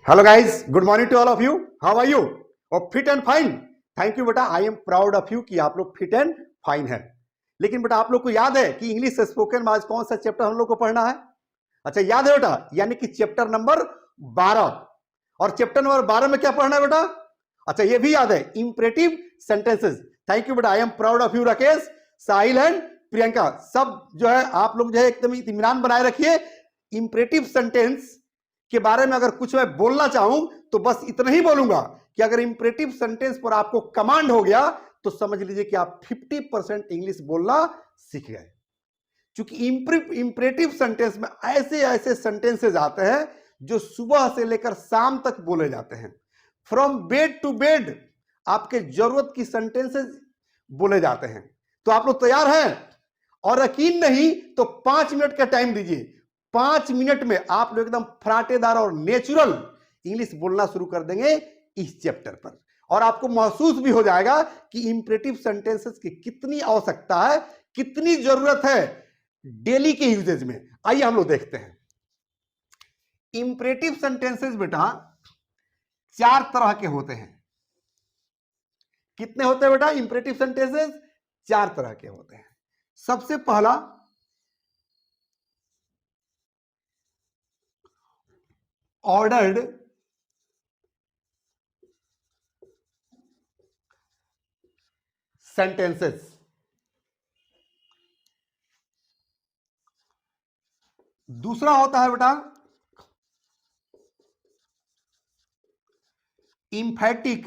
Hello guys, good morning to all of you. How are you? और fit and fine? Thank you बेटा, I am proud of you कि आप लोग fit and fine है। लेकिन बेटा आप लोग को याद है कि इंग्लिश स्पोकन में आज कौन सा चैप्टर हम लोग को पढ़ना है? अच्छा याद है बेटा, यानी कि चैप्टर नंबर 12। और चैप्टर नंबर 12 में क्या पढ़ना है बेटा? अच्छा ये भी याद है, इंपरेटिव सेंटेंसेस। थैंक यू बेटा, I am proud of you Rakesh, Sahil and Priyanka. सब जो है आप लोग जो है एकदम इत्मीनान बनाए रखिए। इंपरेटिव सेंटेंस के बारे में अगर कुछ मैं बोलना चाहूं तो बस इतना ही बोलूंगा कि अगर इंपरेटिव सेंटेंस पर आपको कमांड हो गया तो समझ लीजिए कि आप 50% इंग्लिश बोलना सीख गए। क्योंकि इंपरेटिव सेंटेंस में ऐसे ऐसे सेंटेंसेस आते हैं जो सुबह से लेकर शाम तक बोले जाते हैं। फ्रॉम बेड टू बेड आपके जरूरत की सेंटेंसेस बोले जाते हैं। तो आप लोग तैयार हैं? और यकीन नहीं तो 5 मिनट का टाइम दीजिए। 5 मिनट में आप लोग एकदम फराटेदार और नेचुरल इंग्लिश बोलना शुरू कर देंगे इस चैप्टर पर। और आपको महसूस भी हो जाएगा कि इंपरेटिव सेंटेंसेस की कितनी आवश्यकता है, कितनी जरूरत है डेली के यूजेज में। आइए हम लोग देखते हैं। इंपरेटिव सेंटेंसेस बेटा 4 तरह के होते हैं। कितने होते हैं बेटा इंपरेटिव सेंटेंसेस? 4 तरह के होते हैं। सबसे पहला ऑर्डर्ड सेंटेंसेस। दूसरा होता है बेटा इंफैटिक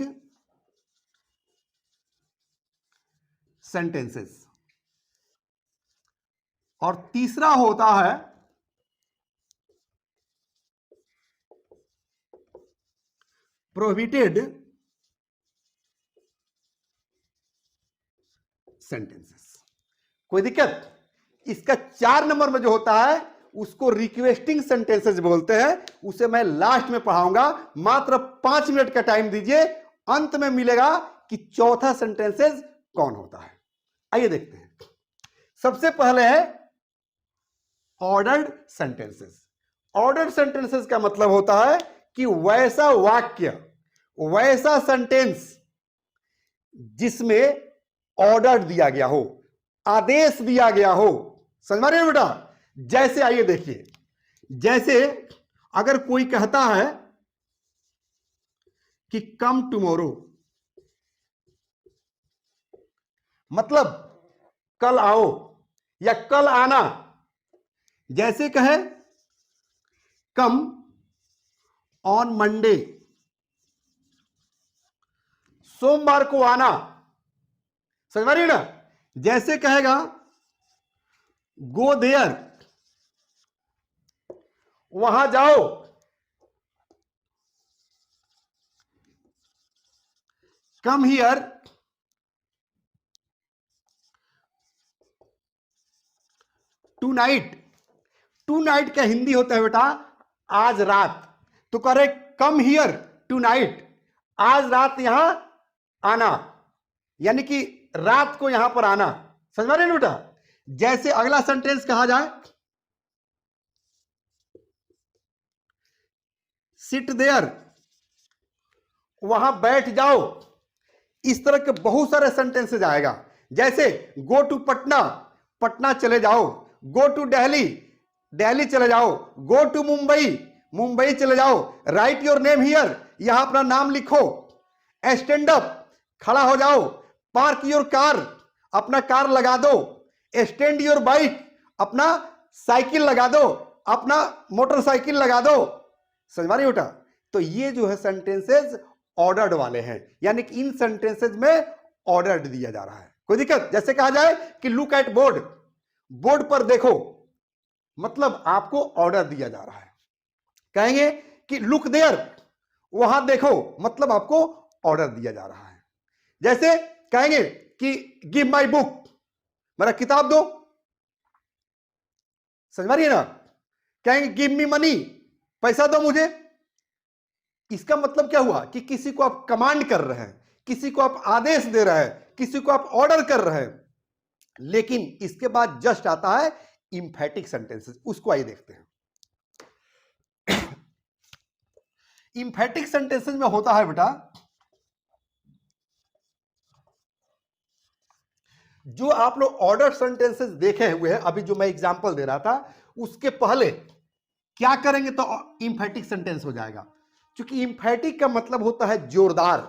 सेंटेंसेस। और तीसरा होता है प्रोहिबिटेड सेंटेंसेस। कोई दिक्कत? इसका 4 नंबर में जो होता है उसको रिक्वेस्टिंग सेंटेंसेस बोलते हैं। उसे मैं लास्ट में पढ़ाऊंगा। मात्र 5 मिनट का टाइम दीजिए, अंत में मिलेगा कि चौथा सेंटेंसेस कौन होता है। आइए देखते हैं। सबसे पहले है ऑर्डर्ड सेंटेंसेस। ऑर्डर्ड सेंटेंसेस का मतलब होता है कि वैसा वाक्य, वैसा सेंटेंस जिसमें ऑर्डर दिया गया हो, आदेश दिया गया हो। समझ रहे हो बेटा? जैसे आइए देखिए, जैसे अगर कोई कहता है कि कम टुमारो, मतलब कल आओ या कल आना। जैसे कहे कम ऑन मंडे, सोमवार को आना। समझ रही ना? जैसे कहेगा गो देयर, वहां जाओ। Come here, tonight. Tonight का हिंदी होता है बेटा आज रात। तो कह रहे कम हियर टू नाइट, आज रात यहां आना, यानी कि रात को यहां पर आना। समझ रहे बेटा? जैसे अगला सेंटेंस कहा जाए सिट देयर, वहां बैठ जाओ। इस तरह के बहुत सारे सेंटेंसेस आएगा। जैसे गो टू पटना, पटना चले जाओ। गो टू दिल्ली, दिल्ली चले जाओ। गो टू मुंबई, मुंबई चले जाओ। राइट योर नेम हियर, यहां अपना नाम लिखो। स्टैंड अप, खड़ा हो जाओ। पार्क योर कार, अपना कार लगा दो। स्टैंड योर बाइक, अपना साइकिल लगा दो, अपना मोटरसाइकिल लगा दो। समझ रही बेटा? तो ये जो है सेंटेंसेस ऑर्डर्ड वाले हैं, यानी कि इन सेंटेंसेस में ऑर्डर दिया जा रहा है। कोई दिक्कत? जैसे कहा जाए कि लुक एट बोर्ड, बोर्ड पर देखो, मतलब आपको ऑर्डर दिया जा रहा है। कहेंगे कि लुक देयर, वहां देखो, मतलब आपको ऑर्डर दिया जा रहा है। जैसे कहेंगे कि गिव माई बुक, मेरा किताब दो। समझ रही है ना? कहेंगे गिव मी मनी, पैसा दो मुझे। इसका मतलब क्या हुआ कि किसी को आप कमांड कर रहे हैं, किसी को आप आदेश दे रहे हैं, किसी को आप ऑर्डर कर रहे हैं। लेकिन इसके बाद जस्ट आता है इंफैटिक सेंटेंसेस। उसको आइए देखते हैं। इंफेटिक सेंटेंसेस में होता है बेटा, जो आप लोग ऑर्डर सेंटेंसेस देखे हुए हैं, अभी जो मैं एग्जांपल दे रहा था उसके पहले क्या करेंगे तो इंफेटिक सेंटेंस हो जाएगा। क्योंकि इंफेटिक का मतलब होता है जोरदार,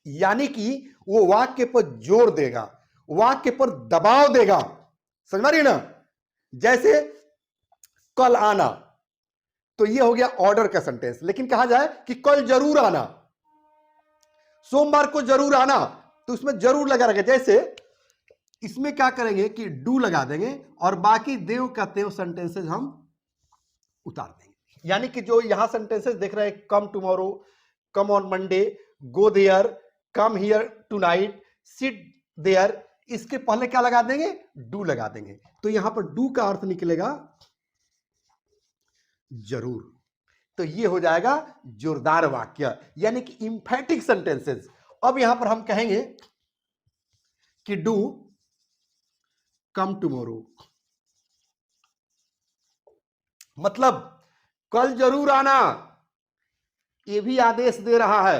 यानी कि वो वाक्य पर जोर देगा, वाक्य पर दबाव देगा, समझ रही ना। जैसे कल आना, तो ये हो गया ऑर्डर का सेंटेंस। लेकिन कहा जाए कि कल जरूर आना, सोमवार को जरूर आना, तो उसमें जरूर लगा रहेगा। जैसे इसमें क्या करेंगे कि डू लगा देंगे और बाकी देव का तेव सेंटेंसेस हम उतार देंगे। यानी कि जो यहां सेंटेंसेस देख रहे हैं, come tomorrow, come on Monday, go there, come here tonight, sit there, इसके पहले क्या लगा देंगे, डू लगा देंगे। तो यहां पर डू का अर्थ निकलेगा जरूर। तो ये हो जाएगा जोरदार वाक्य, यानी कि इंफेटिक सेंटेंसेस। अब यहां पर हम कहेंगे कि डू कम टुमारो, मतलब कल जरूर आना, ये भी आदेश दे रहा है।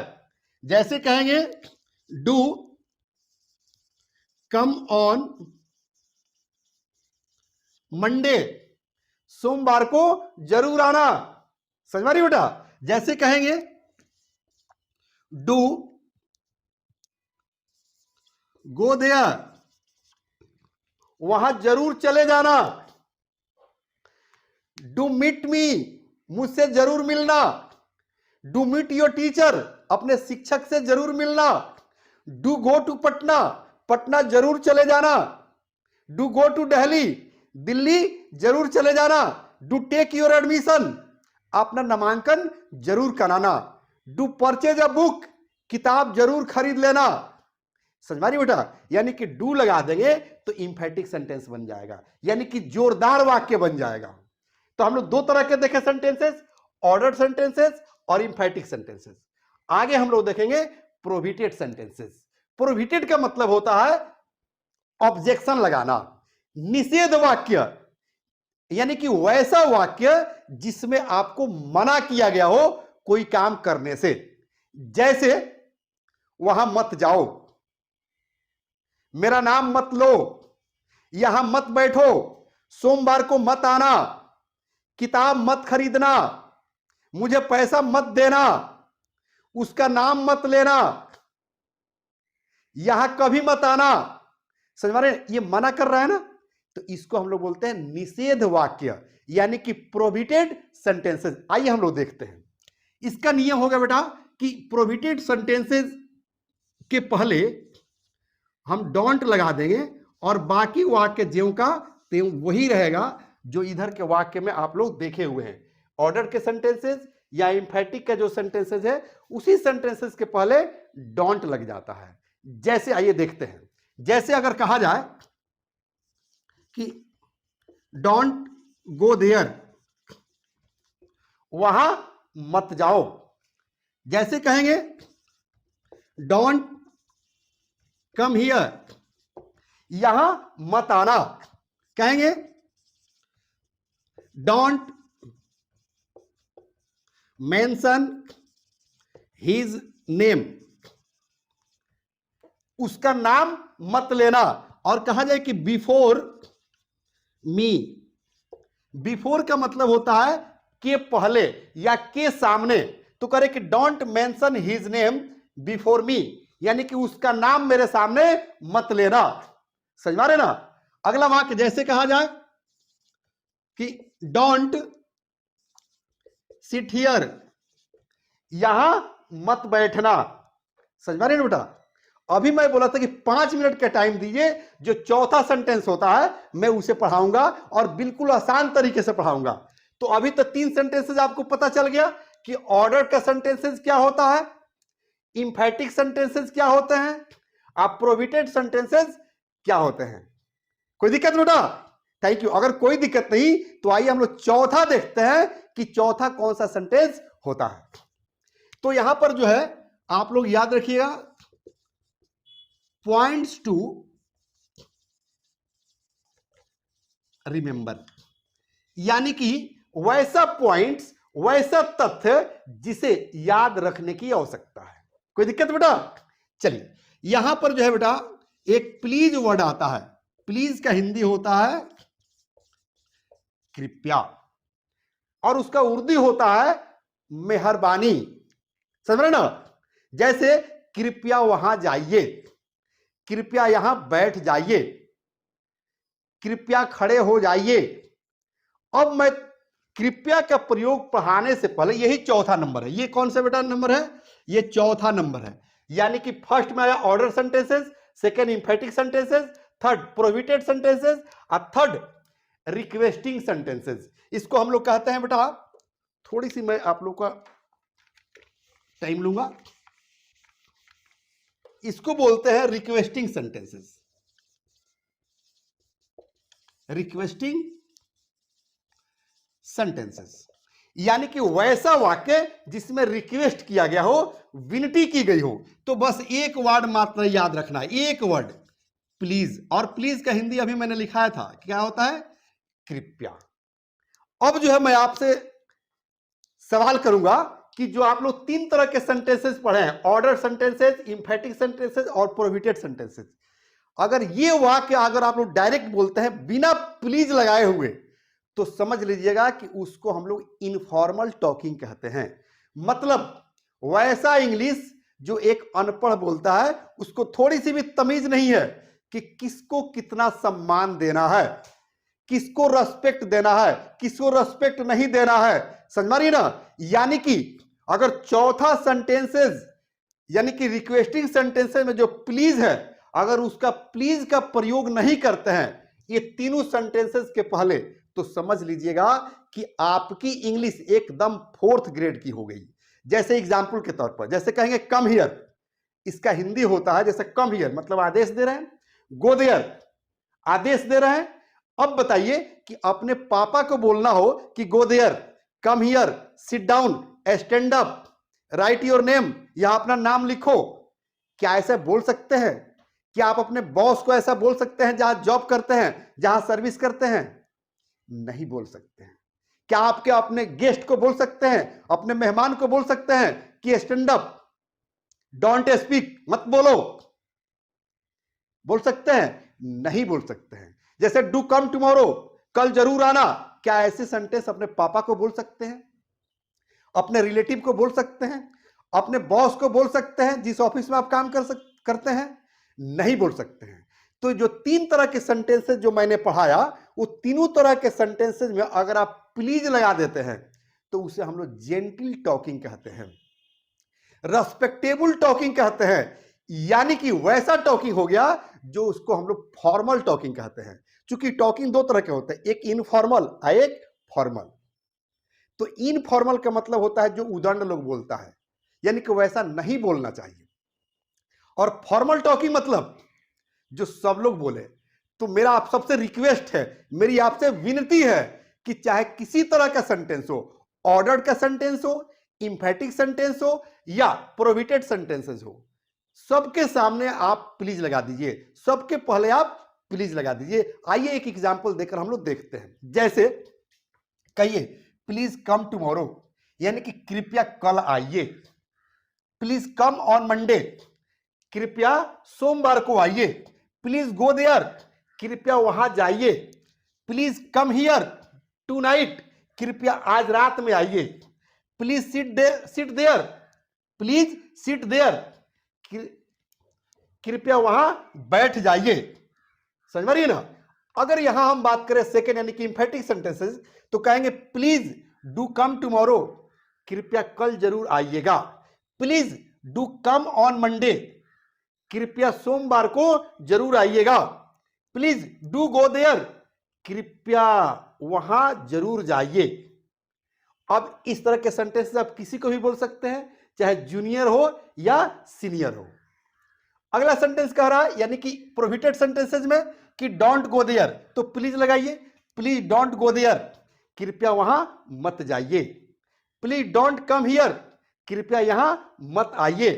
जैसे कहेंगे डू कम ऑन मंडे, सोमवार को जरूर आना, समझ रही बेटा। जैसे कहेंगे डू गो देयर, वहां जरूर चले जाना। डू मीट मी, मुझसे जरूर मिलना। डू मीट योर टीचर, अपने शिक्षक से जरूर मिलना। Do go to Patna, Patna जरूर चले जाना। Do go to Delhi, Delhi जरूर चले जाना। डू टेक योर एडमिशन, अपना नामांकन जरूर कराना। डू परचेज अ बुक, किताब जरूर खरीद लेना। समझ रही बेटा, यानी कि डू लगा देंगे तो इंफेटिक सेंटेंस बन जाएगा, यानी कि जोरदार वाक्य बन जाएगा। तो हम लोग दो तरह के देखे सेंटेंसेस, ऑर्डर्ड सेंटेंसेस और इंफेटिक सेंटेंसेस। आगे हम लोग देखेंगे प्रोहिबिटेड सेंटेंसेस। प्रोहिबिटेड का मतलब होता है ऑब्जेक्शन लगाना, निषेध वाक्य, यानी कि वैसा वाक्य जिसमें आपको मना किया गया हो कोई काम करने से। जैसे वहां मत जाओ, मेरा नाम मत लो, यहां मत बैठो, सोमवार को मत आना, किताब मत खरीदना, मुझे पैसा मत देना, उसका नाम मत लेना, यहां कभी मत आना। समझ रहे, ये मना कर रहा है ना, तो इसको हम लोग बोलते हैं निषेध वाक्य, यानी कि प्रोहिबिटेड सेंटेंसेस। आइए हम लोग देखते हैं। इसका नियम होगा बेटा कि प्रोहिबिटेड सेंटेंसेस के पहले हम डोंट लगा देंगे और बाकी वाक्य ज्यों का त्यों वही रहेगा जो इधर के वाक्य में आप लोग देखे हुए हैं। ऑर्डर के सेंटेंसेस या इंफेटिक का जो सेंटेंसेस है उसी सेंटेंसेस के पहले डोंट लग जाता है। जैसे आइए देखते हैं, जैसे अगर कहा जाए कि डोंट गो देयर, वहां मत जाओ। जैसे कहेंगे डोंट कम हियर, यहां मत आना। कहेंगे डोंट मेंशन हिज नेम, उसका नाम मत लेना। और कहा जाए कि बिफोर मी, बिफोर का मतलब होता है के पहले या के सामने। तो करे कि don't mention his name before मी, यानी कि उसका नाम मेरे सामने मत लेना। समझ रहे ना। अगला वाक्य जैसे कहा जाए कि डोंट सिट हियर, यहां मत बैठना। समझ रहे ना बेटा। अभी मैं बोला था कि 5 मिनट का टाइम दीजिए, जो चौथा सेंटेंस होता है मैं उसे पढ़ाऊंगा और बिल्कुल आसान तरीके से पढ़ाऊंगा। तो अभी तो 3 सेंटेंसेस आपको पता चल गया कि ऑर्डर का सेंटेंसेस क्या होता है, इंफेटिक सेंटेंसेस क्या होते हैं, आप प्रोहिबिटेड सेंटेंसेस क्या होते हैं। कोई दिक्कत बेटा? Thank you. अगर कोई दिक्कत नहीं तो आइए हम लोग चौथा देखते हैं कि चौथा कौन सा सेंटेंस होता है। तो यहां पर जो है आप लोग याद रखिएगा, पॉइंट्स टू रिमेंबर, यानी कि वैसा पॉइंट्स, वैसा तथ्य जिसे याद रखने की आवश्यकता है। कोई दिक्कत बेटा? चलिए यहां पर जो है बेटा एक प्लीज वर्ड आता है। प्लीज का हिंदी होता है कृपया, और उसका उर्दू होता है मेहरबानी। समझ रहे ना? जैसे कृपया वहां जाइए, कृपया यहां बैठ जाइए, कृपया खड़े हो जाइए। अब मैं कृपया का प्रयोग पढ़ाने से पहले, यही चौथा नंबर है। ये कौन सा बेटा नंबर है? ये चौथा नंबर है। यानी कि फर्स्ट में आया order sentences, second emphatic sentences, third prohibited sentences और थर्ड रिक्वेस्टिंग सेंटेंसेस। इसको हम लोग कहते हैं बेटा, थोड़ी सी मैं आप लोग का टाइम लूंगा, इसको बोलते हैं रिक्वेस्टिंग सेंटेंसेस। रिक्वेस्टिंग सेंटेंसेस यानी कि वैसा वाक्य जिसमें रिक्वेस्ट किया गया हो, विनती की गई हो। तो बस एक वर्ड मात्र याद रखना है, एक वर्ड प्लीज। और प्लीज का हिंदी अभी मैंने लिखाया था, क्या होता है? कृपया। अब जो है मैं आपसे सवाल करूंगा कि जो आप लोग तीन तरह के सेंटेंसेस पढ़े हैं, ऑर्डर सेंटेंसेस, इंफेटिक सेंटेंसेस और प्रोहिबिटेड सेंटेंसेस, अगर ये वाक्य अगर आप लोग डायरेक्ट बोलते हैं बिना प्लीज लगाए हुए, तो समझ लीजिएगा कि उसको हम लोग इनफॉर्मल टॉकिंग कहते हैं। मतलब वैसा इंग्लिश जो एक अनपढ़ बोलता है, उसको थोड़ी सी भी तमीज नहीं है कि किसको कितना सम्मान देना है, किसको रेस्पेक्ट देना है, किसको रेस्पेक्ट नहीं देना है। समझ रही ना? यानी कि अगर चौथा सेंटेंसेस यानी कि रिक्वेस्टिंग सेंटेंसेस में जो प्लीज है, अगर उसका प्लीज का प्रयोग नहीं करते हैं ये तीनों सेंटेंसेस के पहले, तो समझ लीजिएगा कि आपकी इंग्लिश एकदम फोर्थ ग्रेड की हो गई। जैसे एग्जाम्पल के तौर पर, जैसे कहेंगे कम हियर, इसका हिंदी होता है जैसे कम हियर मतलब आदेश दे रहे हैं, गो देयर आदेश दे रहे हैं। अब बताइए कि अपने पापा को बोलना हो कि go there, come here, sit down, stand up, write your name, यहां अपना नाम लिखो, क्या ऐसे बोल सकते हैं? क्या आप अपने बॉस को ऐसा बोल सकते हैं जहां जॉब करते हैं, जहां सर्विस करते हैं? नहीं बोल सकते हैं। क्या आपके अपने गेस्ट को बोल सकते हैं, अपने मेहमान को बोल सकते हैं कि स्टैंड अप, डोंट स्पीक, मत बोलो? बोल सकते हैं? नहीं बोल सकते हैं। जैसे डू कम टुमारो, कल जरूर आना, क्या ऐसे सेंटेंस अपने पापा को बोल सकते हैं, अपने रिलेटिव को बोल सकते हैं, अपने बॉस को बोल सकते हैं जिस ऑफिस में आप काम करते हैं? नहीं बोल सकते हैं। तो जो तीन तरह के सेंटेंसेस जो मैंने पढ़ाया, वो तीनों तरह के सेंटेंसेस में अगर आप प्लीज लगा देते हैं तो उसे हम लोग जेंटल टॉकिंग कहते हैं, रेस्पेक्टेबल टॉकिंग कहते हैं। यानी कि वैसा टॉकिंग हो गया जो उसको हम लोग फॉर्मल टॉकिंग कहते हैं। क्योंकि टॉकिंग दो तरह के होते हैं, एक इनफॉर्मल और एक फॉर्मल। तो इनफॉर्मल का मतलब होता है जो उदंड लोग बोलता है, यानी कि वैसा नहीं बोलना चाहिए। और फॉर्मल टॉकिंग मतलब जो सब लोग बोले। तो मेरा आप सबसे रिक्वेस्ट है, मेरी आपसे विनती है कि चाहे किसी तरह का सेंटेंस हो, ऑर्डर्ड का सेंटेंस हो, इंफेटिक सेंटेंस हो या प्रोहिबिटेड सेंटेंसेस हो, सबके सामने आप प्लीज लगा दीजिए, सबके पहले आप प्लीज लगा दीजिए। आइए एक एग्जांपल देकर हम लोग देखते हैं। जैसे कहिए प्लीज कम टुमारो, यानी कि कृपया कल आइए। प्लीज कम ऑन मंडे, कृपया सोमवार को आइए। प्लीज गो देयर, कृपया वहां जाइए। Please come here tonight, कृपया आज रात में आइए। Please sit there, please sit there, कृपया वहां बैठ जाइए। समझ रही है ना? अगर यहां हम बात करें सेकेंड यानी कि इंफेटिक सेंटेंसेस, तो कहेंगे प्लीज डू कम टुमारो, कृपया कल जरूर आइएगा। Please do come on Monday, कृपया सोमवार को जरूर आइएगा। प्लीज डू गो देयर, कृपया वहां जरूर जाइए। अब इस तरह के सेंटेंसेस आप किसी को भी बोल सकते हैं, चाहे जूनियर हो या सीनियर हो। अगला सेंटेंस कह रहा है यानी कि प्रोहिबिटेड सेंटेंसेस में कि डोंट गो देयर, तो प्लीज लगाइए। प्लीज डोंट गो देयर, कृपया वहां मत जाइए। प्लीज डोंट कम हियर, कृपया यहां मत आइए।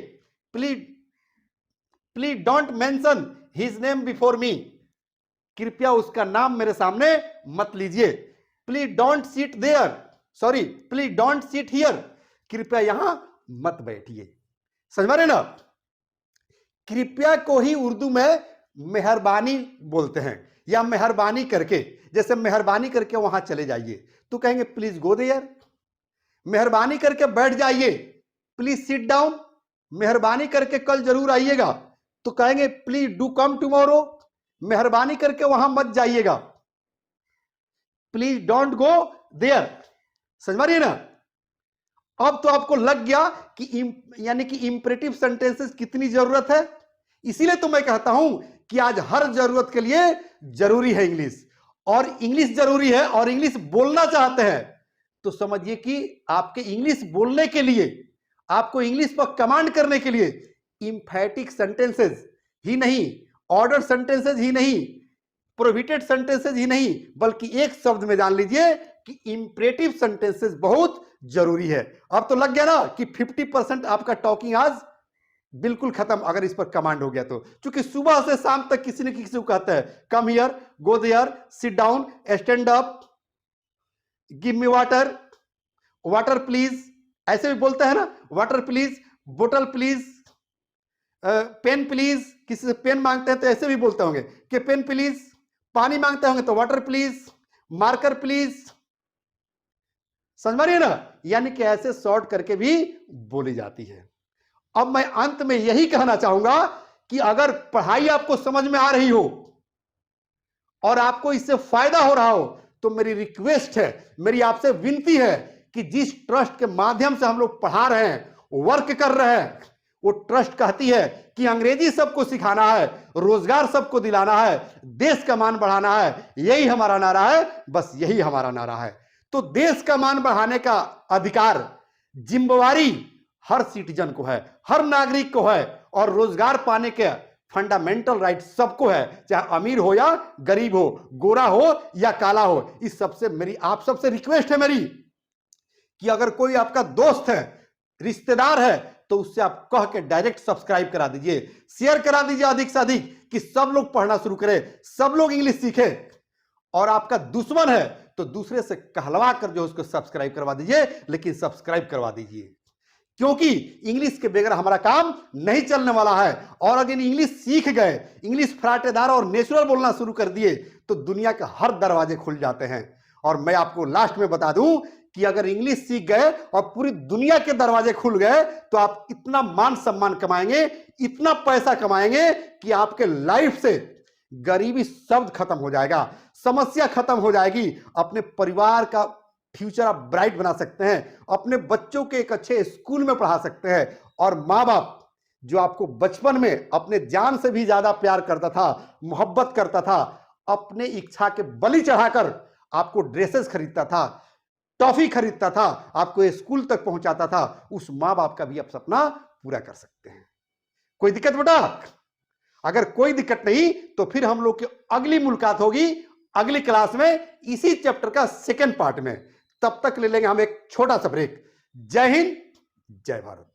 Please don't mention his name before me, कृपया उसका नाम मेरे सामने मत लीजिए। Please don't sit there, sorry, please don't sit here, कृपया यहां मत बैठिए। समझ रहे ना? कृपया को ही उर्दू में मेहरबानी बोलते हैं, या मेहरबानी करके, जैसे मेहरबानी करके वहां चले जाइए तो कहेंगे प्लीज गो देयर। मेहरबानी करके बैठ जाइए, प्लीज सिट डाउन। मेहरबानी करके कल जरूर आइएगा तो कहेंगे प्लीज डू कम टुमारो। मेहरबानी करके वहां मत जाइएगा, प्लीज डोंट गो देयर। समझ रही है ना? अब तो आपको लग गया कि यानी कि इंपरेटिव सेंटेंसेस कितनी जरूरत है। इसीलिए तो मैं कहता हूं कि आज हर जरूरत के लिए जरूरी है इंग्लिश, और इंग्लिश जरूरी है और इंग्लिश बोलना चाहते हैं तो समझिए कि आपके इंग्लिश बोलने के लिए, आपको इंग्लिश पर कमांड करने के लिए इंफैटिक सेंटेंसेस ही नहीं, ऑर्डर सेंटेंसेस ही नहीं, प्रोहिबिटेड सेंटेंसेस ही नहीं, बल्कि एक शब्द में जान लीजिए कि इंपरेटिव सेंटेंसेस बहुत जरूरी है। अब तो लग गया ना कि 50% आपका टॉकिंग आज बिल्कुल खत्म अगर इस पर कमांड हो गया तो। क्योंकि सुबह से शाम तक किसी न किसी को कहता है come here, go there, sit down, stand up, give me water, water please, ऐसे भी बोलते हैं ना, वाटर प्लीज, बोतल प्लीज, पेन प्लीज, किसी से पेन मांगते हैं तो ऐसे भी बोलते होंगे कि पेन प्लीज, पानी मांगते होंगे तो वाटर प्लीज, मार्कर प्लीज। समझ रही है ना? यानी कि ऐसे शॉर्ट करके भी बोली जाती है। अब मैं अंत में यही कहना चाहूंगा कि अगर पढ़ाई आपको समझ में आ रही हो और आपको इससे फायदा हो रहा हो तो मेरी रिक्वेस्ट है, मेरी आपसे विनती है कि जिस ट्रस्ट के माध्यम से हम लोग पढ़ा रहे हैं, वर्क कर रहे हैं, वो ट्रस्ट कहती है कि अंग्रेजी सबको सिखाना है, रोजगार सबको दिलाना है, देश का मान बढ़ाना है। यही हमारा नारा है, बस यही हमारा नारा है। तो देश का मान बढ़ाने का अधिकार, जिम्मेवारी हर सिटीजन को है, हर नागरिक को है, और रोजगार पाने के फंडामेंटल राइट सबको है, चाहे अमीर हो या गरीब हो, गोरा हो या काला हो। इस सबसे मेरी आप सबसे रिक्वेस्ट है मेरी कि अगर कोई आपका दोस्त है, रिश्तेदार है, तो उससे आप कह के डायरेक्ट सब्सक्राइब करा दीजिए, शेयर करा दीजिए अधिक से अधिक, कि सब लोग पढ़ना शुरू करें, सब लोग इंग्लिश सीखें। और आपका दुश्मन है तो दूसरे से कहलवा कर जो उसको सब्सक्राइब करवा दीजिए, लेकिन सब्सक्राइब करवा दीजिए, क्योंकि इंग्लिश के बगैर हमारा काम नहीं चलने वाला है। और अगर इंग्लिश सीख गए, इंग्लिश फराटेदार और नेचुरल बोलना शुरू कर दिए तो दुनिया के हर दरवाजे खुल जाते हैं। और मैं आपको लास्ट में बता दूं कि अगर इंग्लिश सीख गए और पूरी दुनिया के दरवाजे खुल गए तो आप इतना मान सम्मान कमाएंगे, इतना पैसा कमाएंगे कि आपके लाइफ से गरीबी शब्द खत्म हो जाएगा, समस्या खत्म हो जाएगी, अपने परिवार का फ्यूचर आप ब्राइट बना सकते हैं, अपने बच्चों के एक अच्छे स्कूल में पढ़ा सकते हैं। और माँ बाप जो आपको बचपन में अपने जान से भी ज्यादा प्यार करता था, मोहब्बत करता था, अपने इच्छा के बलि चढ़ाकर आपको ड्रेसेस खरीदता था, टॉफी खरीदता था, आपको स्कूल तक पहुंचाता था, उस माँ बाप का भी आप सपना पूरा कर सकते हैं। कोई दिक्कत बेटा? अगर कोई दिक्कत नहीं तो फिर हम लोग की अगली मुलाकात होगी अगली क्लास में, इसी चैप्टर का सेकंड पार्ट में। तब तक ले लेंगे हम एक छोटा सा ब्रेक। जय हिंद, जय भारत।